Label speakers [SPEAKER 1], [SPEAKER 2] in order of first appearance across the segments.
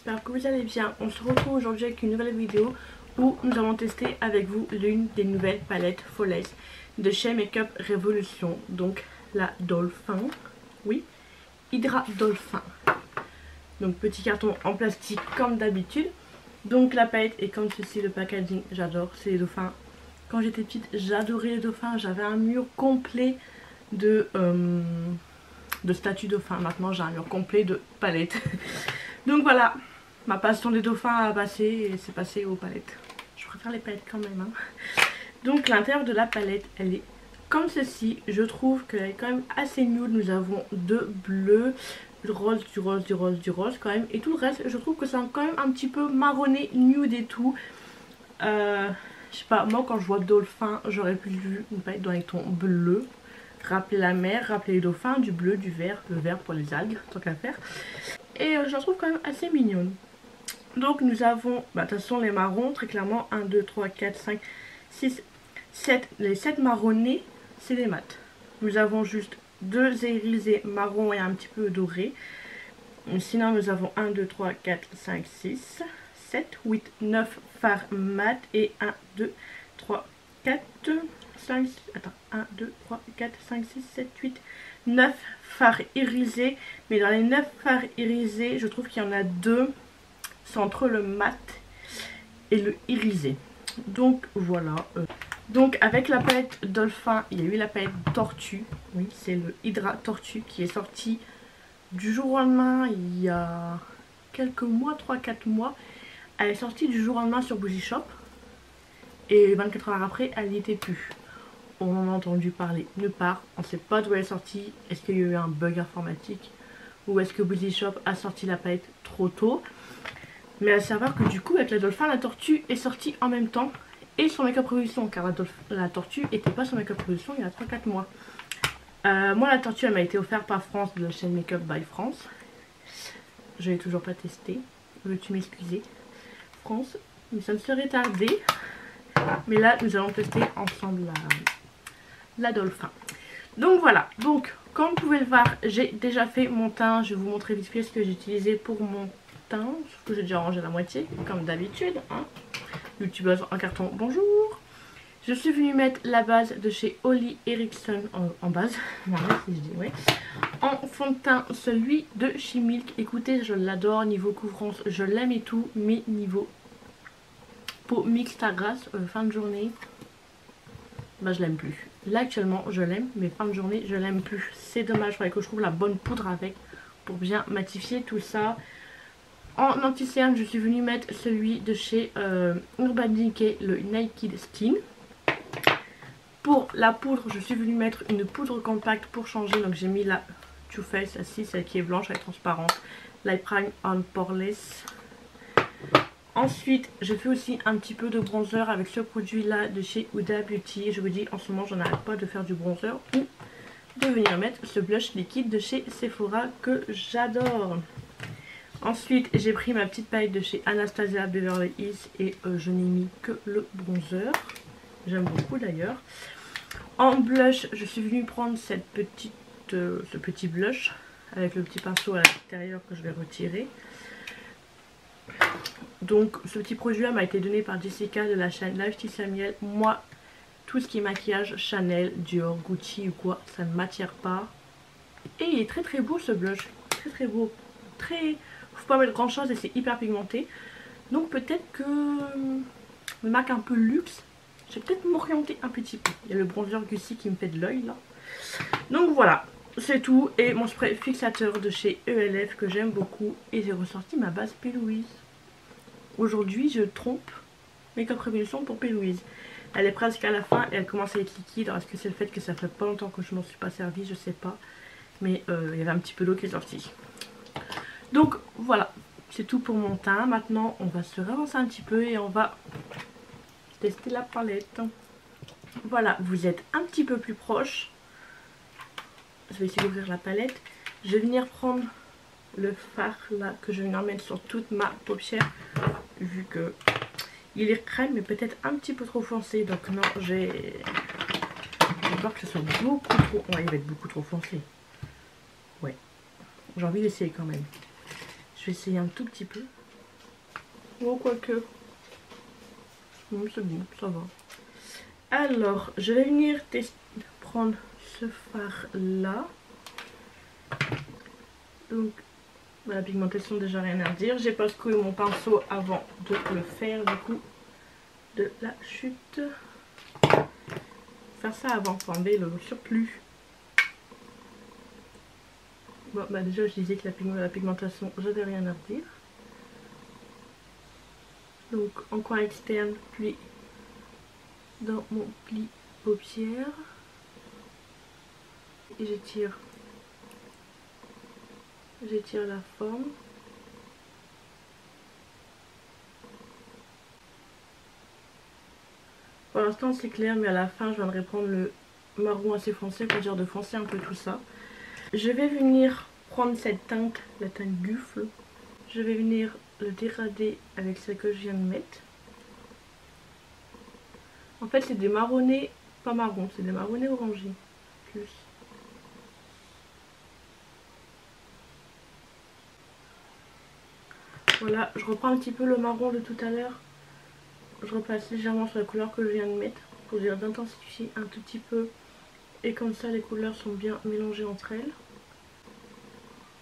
[SPEAKER 1] j'espère que vous allez bien. On se retrouve aujourd'hui avec une nouvelle vidéo où nous allons tester avec vous l'une des nouvelles palettes Flawless de chez Makeup Revolution. Donc la Dolphin, oui, Hydra Dolphin. Donc petit carton en plastique comme d'habitude. Donc la palette est comme ceci, le packaging, j'adore, c'est les dauphins. Quand j'étais petite, j'adorais les dauphins, j'avais un mur complet de statues dauphins. Maintenant j'ai un mur complet de palettes. Donc voilà, ma passion des dauphins a passé et c'est passé aux palettes. Je préfère les palettes quand même, hein. Donc l'intérieur de la palette, elle est comme ceci. Je trouve qu'elle est quand même assez nude. Nous avons deux bleus, du rose, du rose, du rose, du rose quand même. Et tout le reste, je trouve que c'est quand même un petit peu marronné, nude et tout. Je sais pas, moi quand je vois Dolphin, j'aurais pu vu une palette dans les tons bleus. Rappeler la mer, rappeler les dauphins, du bleu, du vert, le vert pour les algues, tant qu'à faire. Et je la trouve quand même assez mignonne. Donc nous avons, de toute façon les marrons, très clairement, 1, 2, 3, 4, 5, 6, 7. Les 7 marronnés, c'est les mats. Nous avons juste 2 irisés marron et un petit peu doré. Sinon nous avons 1, 2, 3, 4, 5, 6, 7, 8, 9 fards mat et 1, 2, 3, 4, 5, attends, 1, 2, 3, 4, 5, 6, 7, 8, 9 fards irisés. Mais dans les 9 fards irisés, je trouve qu'il y en a 2. C'est entre le mat et le irisé. Donc voilà. Donc avec la palette Dolphin, il y a eu la palette Tortue. Oui, c'est le Hydra Tortue qui est sorti du jour au lendemain il y a quelques mois, 3-4 mois. Elle est sortie du jour au lendemain sur Bougie Shop. Et 24 heures après, elle n'y était plus. On en a entendu parler nulle part. On ne sait pas d'où elle est sortie. Est-ce qu'il y a eu un bug informatique? Ou est-ce que Bougie Shop a sorti la palette trop tôt? Mais à savoir que du coup avec la Dolphin, la Tortue est sortie en même temps. Et son Makeup Revolution, car la Tortue n'était pas sur Makeup Revolution il y a 3-4 mois. Moi la Tortue elle m'a été offerte par France de la chaîne Makeup by France. Je l'ai toujours pas testé. Veux-tu m'excuser France? Mais ça ne serait tardé. Mais là nous allons tester ensemble la Dolphin. Donc voilà, donc comme vous pouvez le voir, j'ai déjà fait mon teint. Je vais vous montrer vite fait ce que j'ai utilisé pour mon teint. Sauf que j'ai déjà rangé la moitié, comme d'habitude, hein. Youtubeuse en carton, bonjour. Je suis venue mettre la base de chez Holly Erickson en base, si je dis, ouais. En fond de teint, celui de chez Milk. Écoutez, je l'adore, niveau couvrance, je l'aime et tout, mais niveau peau mixte à grasse, fin de journée, bah je l'aime plus. Là actuellement, je l'aime, mais fin de journée, je l'aime plus. C'est dommage, il faudrait que je trouve la bonne poudre avec pour bien matifier tout ça. En anti-cerne, je suis venue mettre celui de chez Urban Decay, le Naked Skin. Pour la poudre, je suis venue mettre une poudre compacte pour changer. Donc j'ai mis la Too Faced, celle qui est blanche, elle est transparente. Light Prime on Poreless. Ensuite, je fais aussi un petit peu de bronzer avec ce produit là de chez Huda Beauty. Je vous dis, en ce moment, je n'arrête pas de faire du bronzer ou de venir mettre ce blush liquide de chez Sephora que j'adore. Ensuite, j'ai pris ma petite palette de chez Anastasia Beverly Hills et je n'ai mis que le bronzer. J'aime beaucoup d'ailleurs. En blush, je suis venue prendre ce petit blush avec le petit pinceau à l'extérieur que je vais retirer. Donc, ce petit produit là m'a été donné par Jessica de la chaîne Lifestyle Samuel. Moi, tout ce qui est maquillage Chanel, Dior, Gucci ou quoi, ça ne m'attire pas. Et il est très très beau ce blush. Très très beau. Très... Faut pas mettre grand chose et c'est hyper pigmenté. Donc peut-être que le marque un peu luxe, je vais peut-être m'orienter un petit peu. Il y a le bronzer Gucci qui me fait de l'œil là. Donc voilà, c'est tout. Et mon spray fixateur de chez ELF que j'aime beaucoup. Et j'ai ressorti ma base P. Louise. Aujourd'hui je trompe Makeup Revolution pour P. Louise. Elle est presque à la fin et elle commence à être liquide. Alors est-ce que c'est le fait que ça fait pas longtemps que je m'en suis pas servi? Je sais pas. Mais il y avait un petit peu d'eau qui est sortie. Donc voilà, c'est tout pour mon teint. Maintenant on va se relancer un petit peu et on va tester la palette. Voilà, vous êtes un petit peu plus proche. Je vais essayer d'ouvrir la palette. Je vais venir prendre le fard là que je vais venir mettre sur toute ma paupière. Vu que il est crème mais peut-être un petit peu trop foncé. Donc non, j'ai peur que ce soit beaucoup trop... Ouais, il va être beaucoup trop foncé. Ouais, j'ai envie d'essayer quand même. Je vais essayer un tout petit peu. Oh, quoique. C'est bon, ça va. Alors, je vais venir prendre ce fard là. Donc, la pigmentation, déjà rien à dire. J'ai pas secoué mon pinceau avant de le faire, du coup, de la chute. Faire ça avant pour enlever le surplus. Bon, bah déjà, je disais que la pigmentation, j'avais rien à dire. Donc, en coin externe, puis dans mon pli paupière. Et j'étire la forme. Pour l'instant c'est clair, mais à la fin je viendrai prendre le marron assez foncé pour dire de foncer un peu tout ça. Je vais venir prendre cette teinte, la teinte buffle. Je vais venir le dégrader avec celle que je viens de mettre. En fait c'est des marronnés, pas marron, c'est des marronnés orangés plus. Voilà, je reprends un petit peu le marron de tout à l'heure. Je repasse légèrement sur la couleur que je viens de mettre pour dire d'intensifier un tout petit peu. Et comme ça les couleurs sont bien mélangées entre elles.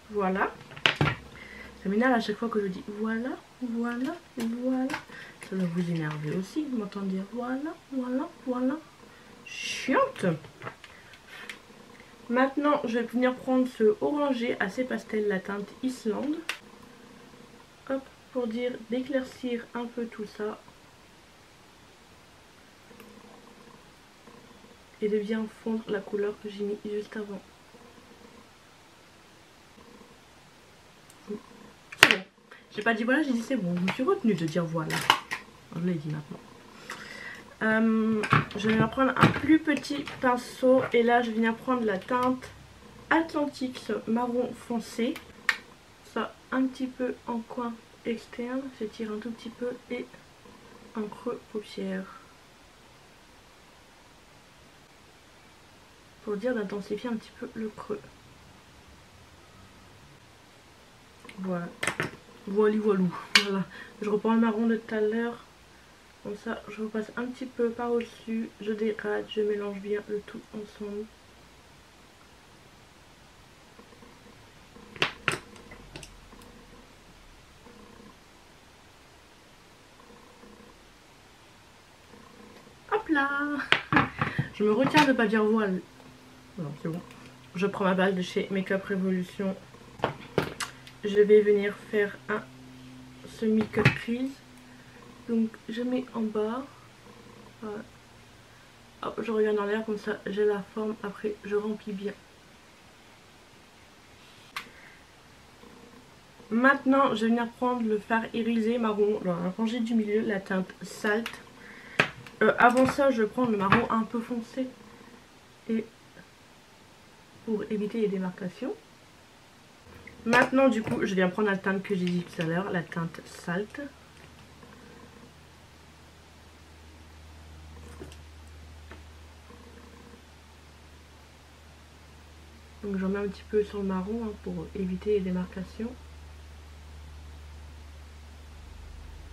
[SPEAKER 1] Voilà. Ça m'énerve à chaque fois que je dis voilà, voilà, voilà. Ça doit vous énerver aussi, vous m'entendez dire voilà, voilà, voilà. Chiante. Maintenant je vais venir prendre ce orangé assez pastel, la teinte Islande. Hop, pour dire d'éclaircir un peu tout ça. Et de bien fondre la couleur que j'ai mis juste avant. C'est bon. J'ai pas dit voilà, j'ai dit c'est bon. Je me suis retenue de dire voilà. Je l'ai dit maintenant. Je vais prendre un plus petit pinceau. Et là, je vais venir prendre la teinte Atlantique, ce marron foncé. Ça, un petit peu en coin externe. J'étire un tout petit peu. Et un creux paupière. Pour dire d'intensifier un petit peu le creux. Voilà. Voilou. Voilà. Je reprends le marron de tout à l'heure. Comme ça, je repasse un petit peu par au-dessus. Je dégrade, je mélange bien le tout ensemble. Hop là. Je me retiens de ne pas dire voile. Non, c'est bon. Je prends ma balle de chez Make-up Revolution. Je vais venir faire un semi-cut crease. Donc je mets en bas. Voilà. Hop, je reviens dans l'air comme ça, j'ai la forme. Après, je remplis bien. Maintenant, je vais venir prendre le fard irisé marron, la rangée du milieu, la teinte Salt. Avant ça, je vais prendre le marron un peu foncé. Et pour éviter les démarcations. Maintenant, du coup, je viens prendre la teinte que j'ai dit tout à l'heure, la teinte Salt. Donc j'en mets un petit peu sur le marron hein, pour éviter les démarcations.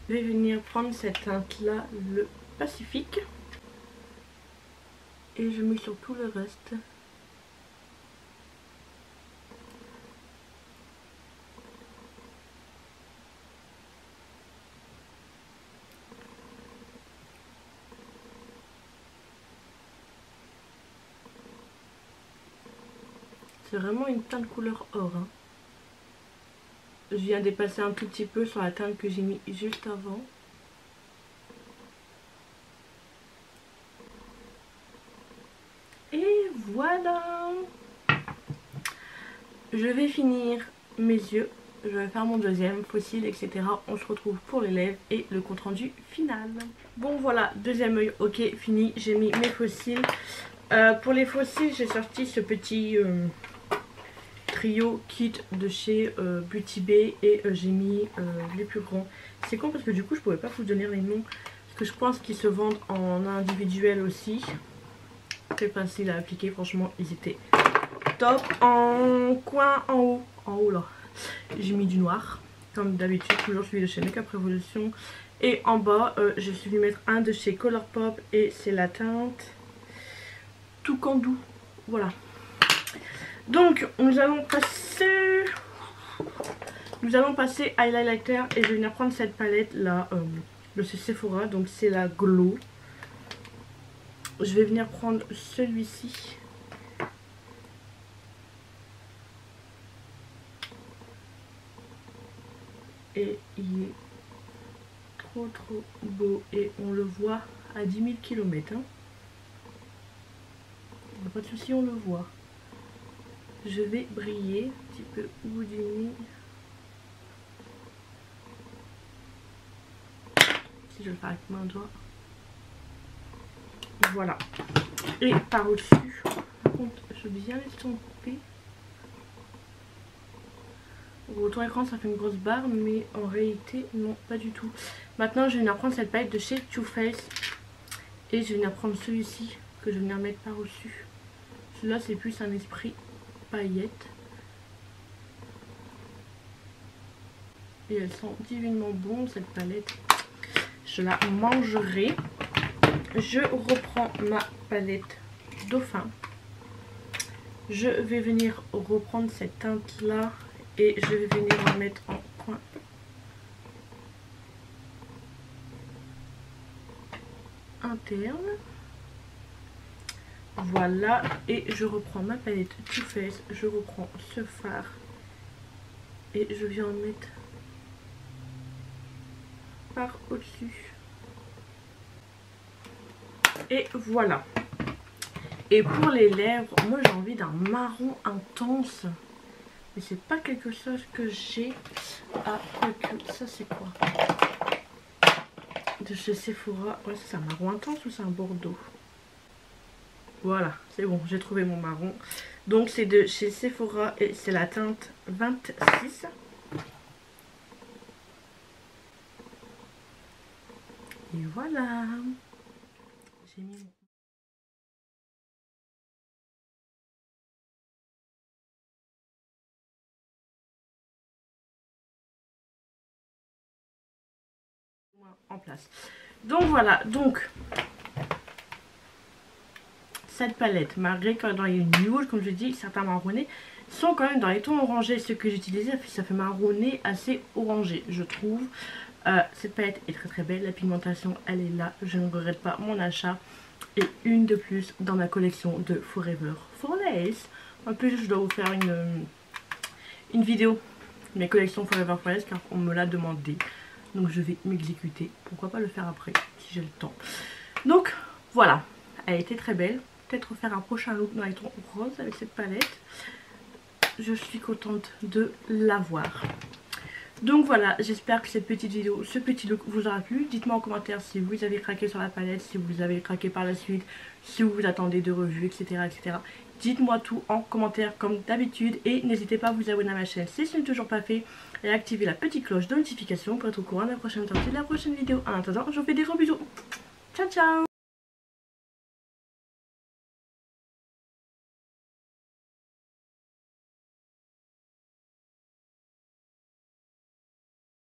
[SPEAKER 1] Je vais venir prendre cette teinte là, le Pacifique. Et je mets sur tout le reste. C'est vraiment une teinte couleur or. Hein. Je viens de passer un tout petit peu sur la teinte que j'ai mis juste avant. Et voilà. Je vais finir mes yeux. Je vais faire mon deuxième, faux cils, etc. On se retrouve pour les lèvres et le compte rendu final. Bon voilà, deuxième œil, ok, fini. J'ai mis mes faux cils. Pour les faux cils, j'ai sorti ce petit trio kit de chez Beauty Bay et j'ai mis les plus grands. C'est con parce que du coup je pouvais pas vous donner les noms parce que je pense qu'ils se vendent en individuel aussi. Très facile à appliquer, franchement ils étaient top. En coin en haut là j'ai mis du noir comme d'habitude, toujours celui de chez Make Up Revolution. Et en bas, je suis venue mettre un de chez Colourpop et c'est la teinte Toucandou. Voilà. Donc, nous allons passer highlighter et je vais venir prendre cette palette là de chez Sephora. Donc, c'est la Glow. Je vais venir prendre celui-ci. Et il est trop beau et on le voit à 10 000 km. Hein. Pas de souci, on le voit. Je vais briller un petit peu au bout du nez. Si je le fais avec main doigt. Voilà. Et par au-dessus, par contre, je vais bien l'estomper. Au retour écran, ça fait une grosse barre, mais en réalité, non, pas du tout. Maintenant, je vais venir prendre cette palette de chez Too Faced. Et je vais venir prendre celui-ci, que je vais venir mettre par au-dessus. Celui-là, c'est plus un esprit paillettes. Et elles sont divinement bonnes, cette palette. Je la mangerai. Je reprends ma palette Dauphin. Je vais venir reprendre cette teinte là et je vais venir la mettre en point interne. Voilà, et je reprends ma palette Too Faced, je reprends ce fard et je viens en mettre par au-dessus. Et voilà. Et pour les lèvres, moi j'ai envie d'un marron intense. Mais c'est pas quelque chose que j'ai. Ah, quoique, ça c'est quoi? De chez Sephora. Ouais, c'est un marron intense ou c'est un bordeaux? Voilà, c'est bon, j'ai trouvé mon marron. Donc c'est de chez Sephora et c'est la teinte 26. Et voilà. J'ai mis en place. Donc voilà, donc cette palette, malgré que dans les nudes, comme je dis, certains marronnés sont quand même dans les tons orangés. Ce que j'utilisais, ça fait marronné assez orangé, je trouve. Cette palette est très belle, la pigmentation elle est là, je ne regrette pas mon achat. Et une de plus dans ma collection de Forever Flawless. En plus je dois vous faire une vidéo de mes collections Forever Flawless car on me l'a demandé. Donc je vais m'exécuter, pourquoi pas le faire après si j'ai le temps. Donc voilà, elle était très belle. Peut-être faire un prochain look dans les tons roses avec cette palette. Je suis contente de l'avoir. Donc voilà, j'espère que cette petite vidéo, ce petit look vous aura plu. Dites-moi en commentaire si vous avez craqué sur la palette, si vous avez craqué par la suite, si vous attendez de revues, etc. etc. Dites-moi tout en commentaire comme d'habitude et n'hésitez pas à vous abonner à ma chaîne si ce n'est toujours pas fait et à activer la petite cloche de notification pour être au courant de la prochaine sortie de la prochaine vidéo. En attendant, je vous fais des gros bisous. Ciao ciao.